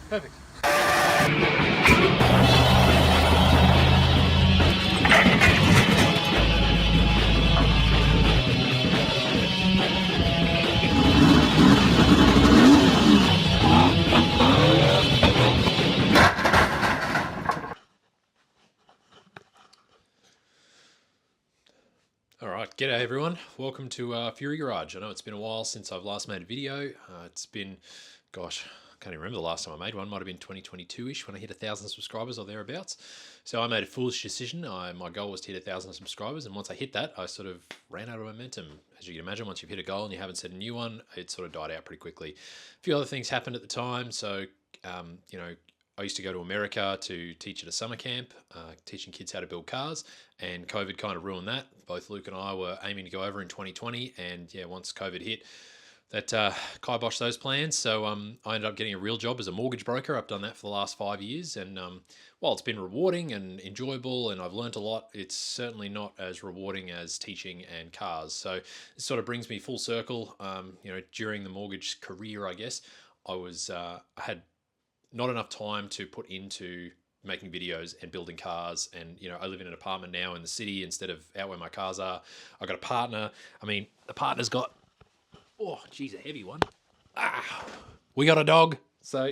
Perfect. All right, g'day everyone. Welcome to Fury Garage. I know it's been a while since I've last made a video. It's been, gosh, I can't even remember the last time I made one. Might have been 2022-ish when I hit 1,000 subscribers or thereabouts. So I made a foolish decision. My goal was to hit 1,000 subscribers, and once I hit that, I sort of ran out of momentum. As you can imagine, once you've hit a goal and you haven't set a new one, it sort of died out pretty quickly. A few other things happened at the time, so I used to go to America to teach at a summer camp, teaching kids how to build cars, and COVID kind of ruined that. Both Luke and I were aiming to go over in 2020, and yeah, once COVID hit, that kiboshed those plans. So I ended up getting a real job as a mortgage broker. I've done that for the last 5 years, and while it's been rewarding and enjoyable, and I've learned a lot, it's certainly not as rewarding as teaching and cars. So it sort of brings me full circle. During the mortgage career, I guess I had not enough time to put into making videos and building cars. And, I live in an apartment now in the city instead of out where my cars are. I got a partner. I mean, the partner's got, oh, geez, a heavy one. We got a dog. So,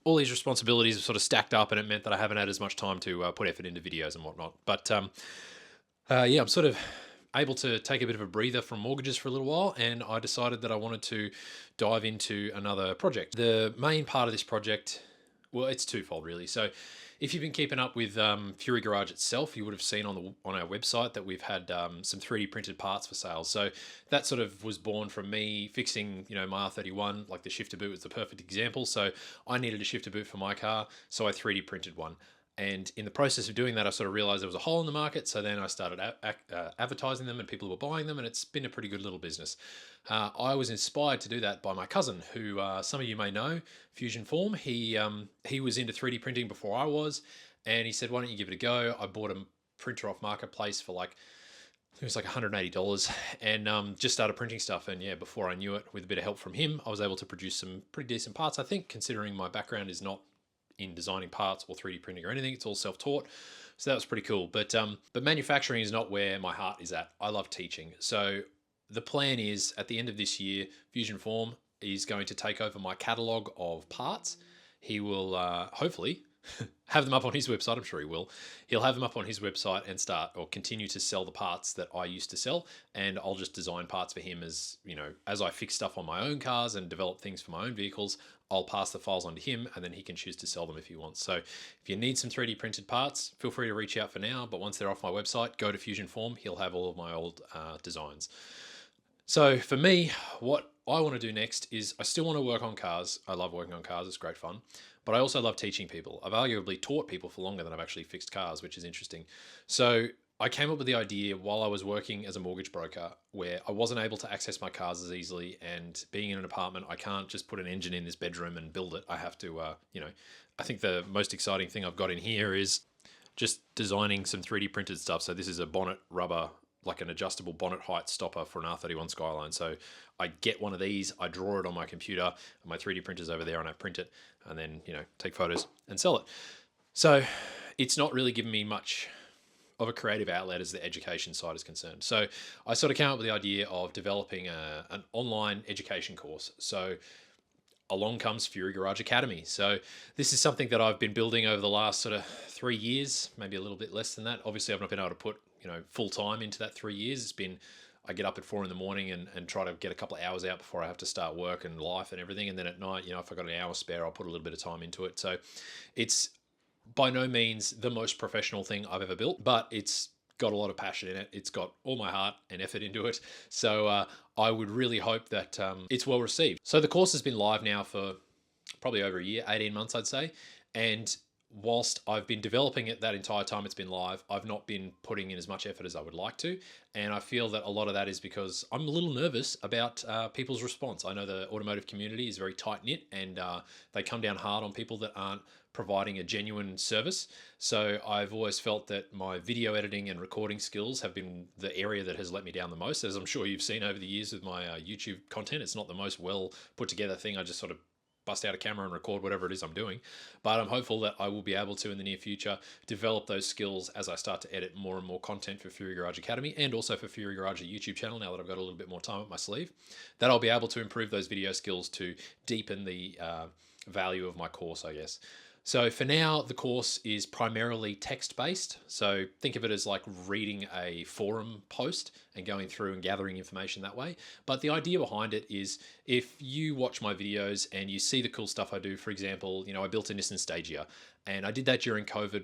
all these responsibilities have sort of stacked up, and it meant that I haven't had as much time to put effort into videos and whatnot. But I'm sort of able to take a bit of a breather from mortgages for a little while, and I decided that I wanted to dive into another project. The main part of this project, well, it's twofold really. So if you've been keeping up with Fury Garage itself, you would have seen on our website that we've had some 3D printed parts for sale. So that sort of was born from me fixing, my R31, like the shifter boot was the perfect example. So I needed a shifter boot for my car, so I 3D printed one. And in the process of doing that, I sort of realized there was a hole in the market. So then I started advertising them, and people were buying them, and it's been a pretty good little business. I was inspired to do that by my cousin, who some of you may know, Fusion Form. He was into 3D printing before I was, and he said, "Why don't you give it a go?" I bought a printer off Marketplace for it was like $180, and just started printing stuff. And yeah, before I knew it, with a bit of help from him, I was able to produce some pretty decent parts. I think, considering my background is not in designing parts or 3D printing or anything, it's all self-taught. So that was pretty cool. But manufacturing is not where my heart is at. I love teaching. So the plan is, at the end of this year, Fusion Form is going to take over my catalog of parts. He will hopefully have them up on his website. I'm sure he will. He'll have them up on his website and start or continue to sell the parts that I used to sell. And I'll just design parts for him as I fix stuff on my own cars and develop things for my own vehicles. I'll pass the files on to him, and then he can choose to sell them if he wants. So if you need some 3D printed parts, feel free to reach out for now. But once they're off my website, go to Fusion Form. He'll have all of my old designs. So for me, what I want to do next is I still want to work on cars. I love working on cars. It's great fun. But I also love teaching people. I've arguably taught people for longer than I've actually fixed cars, which is interesting. So I came up with the idea while I was working as a mortgage broker, where I wasn't able to access my cars as easily. And being in an apartment, I can't just put an engine in this bedroom and build it. I have to, I think the most exciting thing I've got in here is just designing some 3D printed stuff. So this is a bonnet rubber, like an adjustable bonnet height stopper for an R31 Skyline. So I get one of these, I draw it on my computer, and my 3D printer's over there, and I print it, and then, take photos and sell it. So it's not really given me much of a creative outlet as the education side is concerned. So I sort of came up with the idea of developing an online education course. So along comes Fury Garage Academy. So this is something that I've been building over the last sort of 3 years, maybe a little bit less than that. Obviously, I've not been able to put full time into that 3 years. It's been, I get up at 4 a.m. and try to get a couple of hours out before I have to start work and life and everything. And then at night, if I got an hour spare, I'll put a little bit of time into it. So it's by no means the most professional thing I've ever built, but it's got a lot of passion in it. It's got all my heart and effort into it. So I would really hope that it's well received. So the course has been live now for probably over a year, 18 months, I'd say. And whilst I've been developing it that entire time it's been live, I've not been putting in as much effort as I would like to. And I feel that a lot of that is because I'm a little nervous about people's response. I know the automotive community is very tight-knit, and they come down hard on people that aren't providing a genuine service. So I've always felt that my video editing and recording skills have been the area that has let me down the most. As I'm sure you've seen over the years with my YouTube content, it's not the most well put together thing. I just sort of bust out a camera and record whatever it is I'm doing. But I'm hopeful that I will be able to, in the near future, develop those skills as I start to edit more and more content for Fury Garage Academy, and also for Fury Garage YouTube channel, now that I've got a little bit more time up my sleeve, that I'll be able to improve those video skills to deepen the value of my course, I guess. So for now, the course is primarily text-based. So think of it as like reading a forum post and going through and gathering information that way. But the idea behind it is, if you watch my videos and you see the cool stuff I do, for example, I built a Nissan Stagia, and I did that during COVID.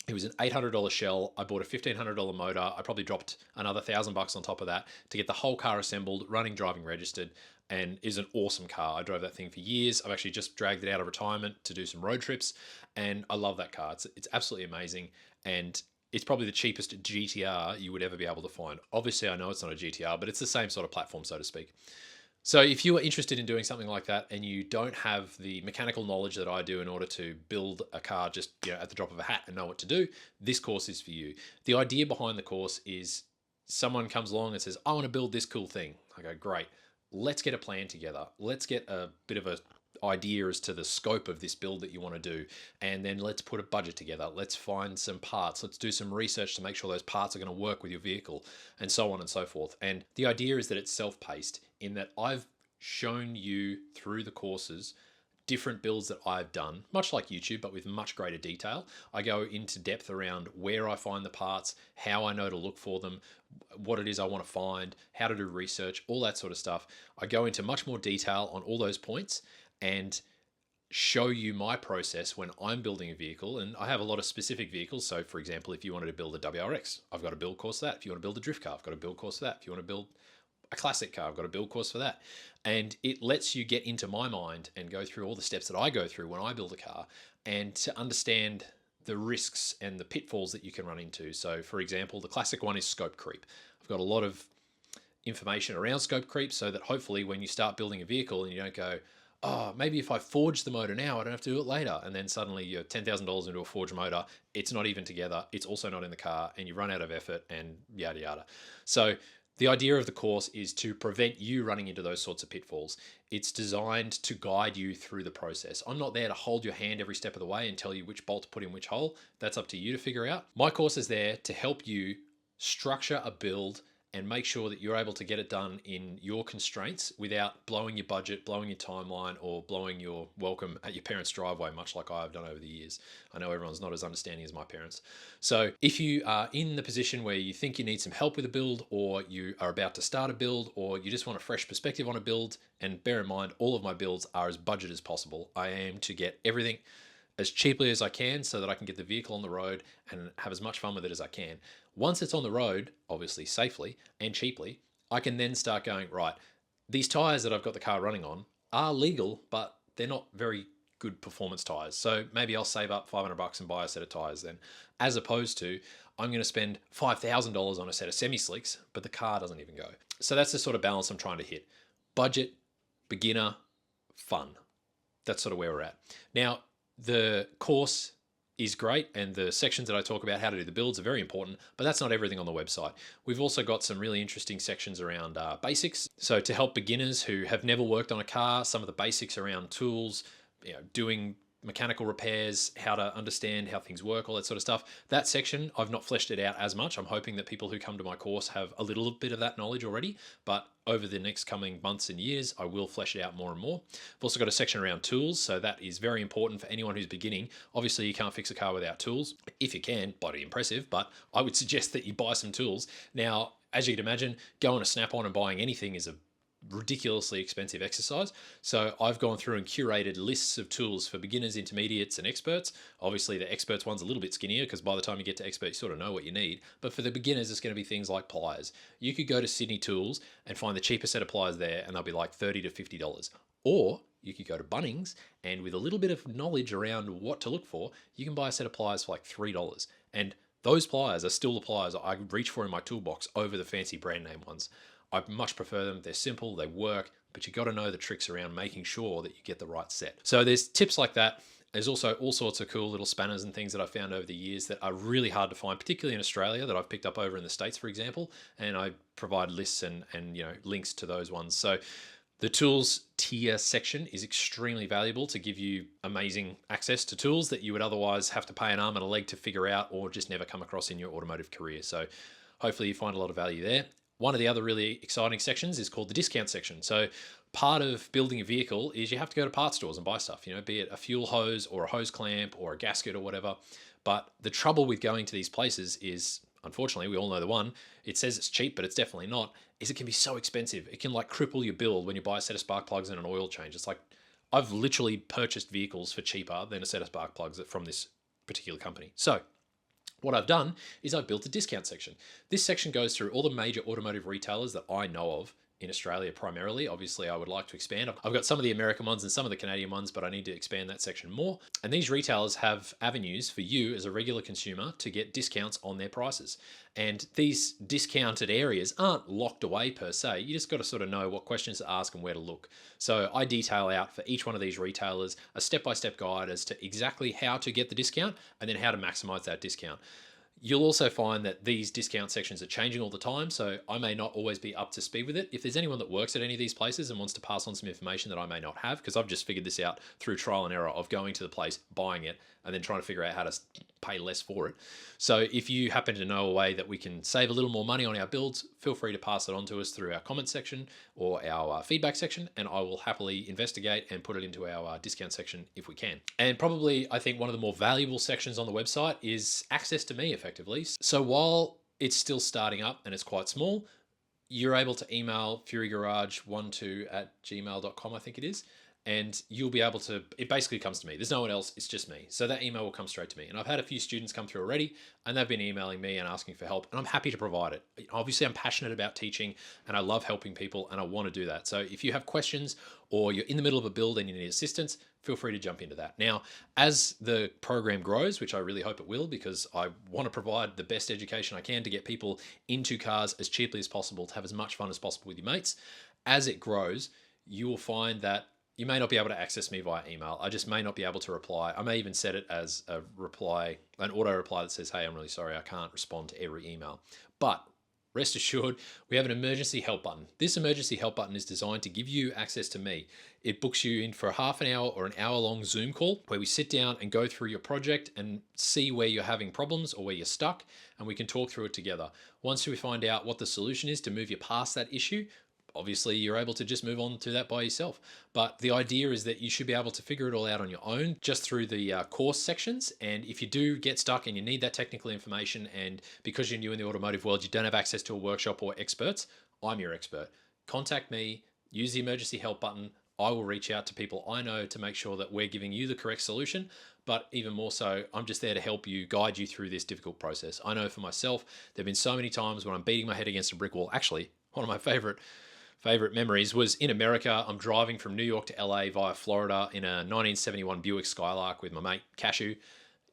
It was an $800 shell. I bought a $1,500 motor. I probably dropped another $1,000 on top of that to get the whole car assembled, running, driving, registered, and is an awesome car. I drove that thing for years. I've actually just dragged it out of retirement to do some road trips, and I love that car. It's absolutely amazing, and it's probably the cheapest GTR you would ever be able to find. Obviously, I know it's not a GTR, but it's the same sort of platform, so to speak. So if you are interested in doing something like that and you don't have the mechanical knowledge that I do in order to build a car just at the drop of a hat and know what to do, this course is for you. The idea behind the course is, someone comes along and says, I want to build this cool thing. I go, great. Let's get a plan together. Let's get a bit of an idea as to the scope of this build that you want to do. And then let's put a budget together. Let's find some parts. Let's do some research to make sure those parts are going to work with your vehicle, and so on and so forth. And the idea is that it's self-paced, in that I've shown you through the courses different builds that I've done, much like YouTube, but with much greater detail. I go into depth around where I find the parts, how I know to look for them, what it is I want to find, how to do research, all that sort of stuff. I go into much more detail on all those points and show you my process when I'm building a vehicle. And I have a lot of specific vehicles. So for example, if you wanted to build a WRX, I've got a build course for that. If you want to build a drift car, I've got a build course for that. If you want to build a classic car, I've got a build course for that. And it lets you get into my mind and go through all the steps that I go through when I build a car, and to understand the risks and the pitfalls that you can run into. So for example, the classic one is scope creep. I've got a lot of information around scope creep, so that hopefully when you start building a vehicle and you don't go, oh, maybe if I forge the motor now, I don't have to do it later. And then suddenly you're $10,000 into a forged motor. It's not even together. It's also not in the car, and you run out of effort and yada, yada. So the idea of the course is to prevent you running into those sorts of pitfalls. It's designed to guide you through the process. I'm not there to hold your hand every step of the way and tell you which bolt to put in which hole. That's up to you to figure out. My course is there to help you structure a build and make sure that you're able to get it done in your constraints without blowing your budget, blowing your timeline, or blowing your welcome at your parents' driveway, much like I've done over the years. I know everyone's not as understanding as my parents. So if you are in the position where you think you need some help with a build, or you are about to start a build, or you just want a fresh perspective on a build, and bear in mind, all of my builds are as budget as possible. I aim to get everything as cheaply as I can so that I can get the vehicle on the road and have as much fun with it as I can. Once it's on the road, obviously safely and cheaply, I can then start going, right, these tires that I've got the car running on are legal, but they're not very good performance tires. So maybe I'll save up $500 and buy a set of tires then, as opposed to I'm going to spend $5,000 on a set of semi-slicks, but the car doesn't even go. So that's the sort of balance I'm trying to hit. Budget, beginner, fun. That's sort of where we're at. Now, the course is great, and the sections that I talk about how to do the builds are very important, but that's not everything on the website. We've also got some really interesting sections around basics. So to help beginners who have never worked on a car, some of the basics around tools, doing mechanical repairs, how to understand how things work, all that sort of stuff. That section, I've not fleshed it out as much. I'm hoping that people who come to my course have a little bit of that knowledge already, but over the next coming months and years, I will flesh it out more and more. I've also got a section around tools, so that is very important for anyone who's beginning. Obviously, you can't fix a car without tools. If you can, bloody impressive, but I would suggest that you buy some tools. Now, as you can imagine, going to Snap-on and buying anything is a ridiculously expensive exercise. So I've gone through and curated lists of tools for beginners, intermediates, and experts. Obviously the experts one's a little bit skinnier because by the time you get to expert, you sort of know what you need. But for the beginners, it's going to be things like pliers. You could go to Sydney Tools and find the cheapest set of pliers there, and they'll be like $30 to $50. Or you could go to Bunnings, and with a little bit of knowledge around what to look for, you can buy a set of pliers for like $3. And those pliers are still the pliers I reach for in my toolbox over the fancy brand name ones. I much prefer them. They're simple, they work, but you got to know the tricks around making sure that you get the right set. So there's tips like that. There's also all sorts of cool little spanners and things that I've found over the years that are really hard to find, particularly in Australia, that I've picked up over in the States, for example. And I provide lists and links to those ones. So The tools tier section is extremely valuable to give you amazing access to tools that you would otherwise have to pay an arm and a leg to figure out or just never come across in your automotive career. So hopefully you find a lot of value there. One of the other really exciting sections is called the discount section. So part of building a vehicle is you have to go to parts stores and buy stuff, be it a fuel hose or a hose clamp or a gasket or whatever. But the trouble with going to these places is, unfortunately, we all know the one, it says it's cheap, but it's definitely not, is it can be so expensive. It can like cripple your build when you buy a set of spark plugs and an oil change. It's like, I've literally purchased vehicles for cheaper than a set of spark plugs from this particular company. So what I've done is I've built a discount section. This section goes through all the major automotive retailers that I know of in Australia primarily. Obviously, I would like to expand. I've got some of the American ones and some of the Canadian ones, but I need to expand that section more. And these retailers have avenues for you as a regular consumer to get discounts on their prices. And these discounted areas aren't locked away per se. You just got to sort of know what questions to ask and where to look. So I detail out for each one of these retailers a step-by-step guide as to exactly how to get the discount and then how to maximize that discount. You'll also find that these discount sections are changing all the time, so I may not always be up to speed with it. If there's anyone that works at any of these places and wants to pass on some information that I may not have, because I've just figured this out through trial and error of going to the place, buying it, and then trying to figure out how to pay less for it. So if you happen to know a way that we can save a little more money on our builds, feel free to pass it on to us through our comment section or our feedback section, and I will happily investigate and put it into our discount section if we can. And probably, I think one of the more valuable sections on the website is access to me, effectively. So while it's still starting up and it's quite small, you're able to email furygarage12@gmail.com, I think it is, and you'll be able to, it basically comes to me. There's no one else, it's just me. So that email will come straight to me. And I've had a few students come through already, and they've been emailing me and asking for help, and I'm happy to provide it. Obviously, I'm passionate about teaching, and I love helping people, and I want to do that. So if you have questions, or you're in the middle of a build and you need assistance, feel free to jump into that. Now, as the program grows, which I really hope it will, because I want to provide the best education I can to get people into cars as cheaply as possible, to have as much fun as possible with your mates. As it grows, you will find that you may not be able to access me via email. I just may not be able to reply. I may even set it as a reply, an auto reply that says, hey, I'm really sorry, I can't respond to every email. But rest assured, we have an emergency help button. This emergency help button is designed to give you access to me. It books you in for a half an hour or an hour-long Zoom call where we sit down and go through your project and see where you're having problems or where you're stuck, and we can talk through it together. Once we find out what the solution is to move you past that issue, obviously you're able to just move on to that by yourself. But the idea is that you should be able to figure it all out on your own just through the course sections. And if you do get stuck and you need that technical information, and because you're new in the automotive world, you don't have access to a workshop or experts, I'm your expert. Contact me, use the emergency help button. I will reach out to people I know to make sure that we're giving you the correct solution. But even more so, I'm just there to help you, guide you through this difficult process. I know for myself, there have been so many times when I'm beating my head against a brick wall. Actually, one of my favorite memories was in America. I'm driving from New York to LA via Florida in a 1971 Buick Skylark with my mate Cashew.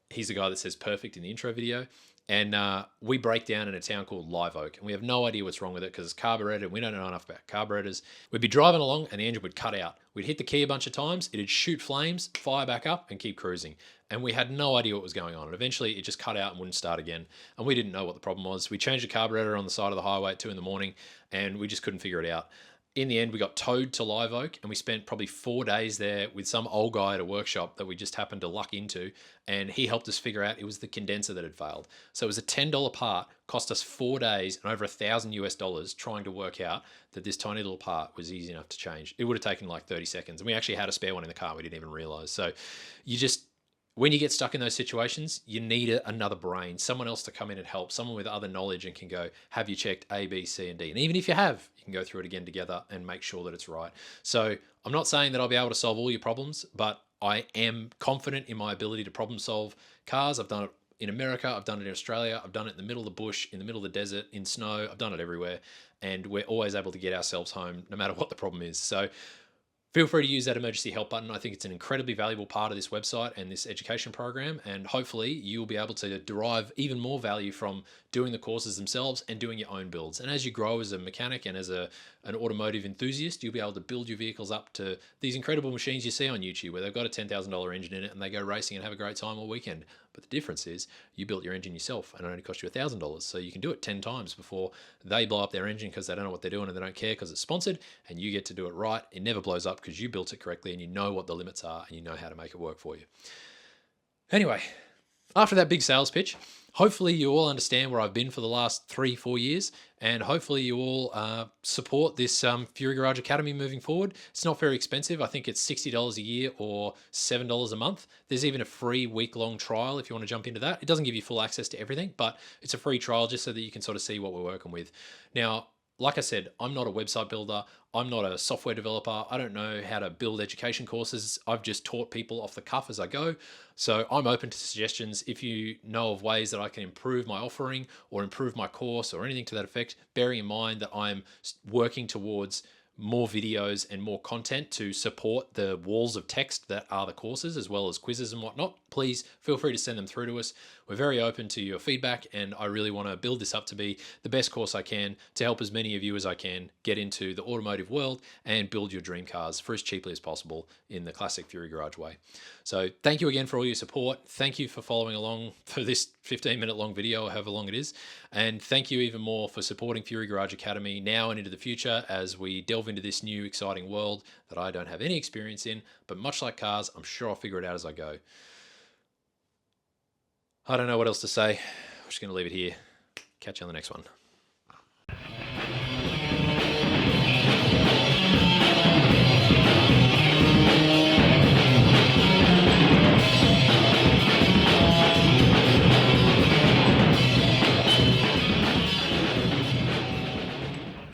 He's the guy that says perfect in the intro video. And we break down in a town called Live Oak, and we have no idea what's wrong with it because it's carbureted. We don't know enough about carburetors. We'd be driving along and the engine would cut out. We'd hit the key a bunch of times. It'd shoot flames, fire back up, and keep cruising. And we had no idea what was going on. And eventually it just cut out and wouldn't start again. And we didn't know what the problem was. We changed the carburetor on the side of the highway at 2 a.m, and we just couldn't figure it out. In the end, we got towed to Live Oak, and we spent probably 4 days there with some old guy at a workshop that we just happened to luck into, and he helped us figure out it was the condenser that had failed. So it was a $10 part, cost us 4 days and over $1,000 trying to work out that this tiny little part was easy enough to change. It would have taken like 30 seconds, and we actually had a spare one in the car we didn't even realize. So when you get stuck in those situations, you need another brain, someone else to come in and help, someone with other knowledge and can go, have you checked A, B, C, and D? And even if you have, you can go through it again together and make sure that it's right. So I'm not saying that I'll be able to solve all your problems, but I am confident in my ability to problem solve cars. I've done it in America, I've done it in Australia, I've done it in the middle of the bush, in the middle of the desert, in snow, I've done it everywhere. And we're always able to get ourselves home no matter what the problem is. So feel free to use that emergency help button. I think it's an incredibly valuable part of this website and this education program, and hopefully you'll be able to derive even more value from doing the courses themselves and doing your own builds. And as you grow as a mechanic and as an automotive enthusiast, you'll be able to build your vehicles up to these incredible machines you see on YouTube where they've got a $10,000 engine in it and they go racing and have a great time all weekend. But the difference is you built your engine yourself and it only cost you $1,000. So you can do it 10 times before they blow up their engine because they don't know what they're doing and they don't care because it's sponsored, and you get to do it right. It never blows up because you built it correctly and you know what the limits are and you know how to make it work for you. Anyway, after that big sales pitch, hopefully you all understand where I've been for the last 3-4 years, and hopefully you all support this Fury Garage Academy moving forward. It's not very expensive. I think it's $60 a year or $7 a month. There's even a free week-long trial if you want to jump into that. It doesn't give you full access to everything, but it's a free trial just so that you can sort of see what we're working with. Now, like I said, I'm not a website builder. I'm not a software developer. I don't know how to build education courses. I've just taught people off the cuff as I go. So I'm open to suggestions. If you know of ways that I can improve my offering or improve my course or anything to that effect, bearing in mind that I'm working towards more videos and more content to support the walls of text that are the courses, as well as quizzes and whatnot, please feel free to send them through to us. We're very open to your feedback, and I really want to build this up to be the best course I can to help as many of you as I can get into the automotive world and build your dream cars for as cheaply as possible in the classic Fury Garage way. So thank you again for all your support. Thank you for following along for this 15-minute long video, or however long it is. And thank you even more for supporting Fury Garage Academy now and into the future as we delve into this new exciting world that I don't have any experience in, but much like cars, I'm sure I'll figure it out as I go. I don't know what else to say. I'm just going to leave it here. Catch you on the next one.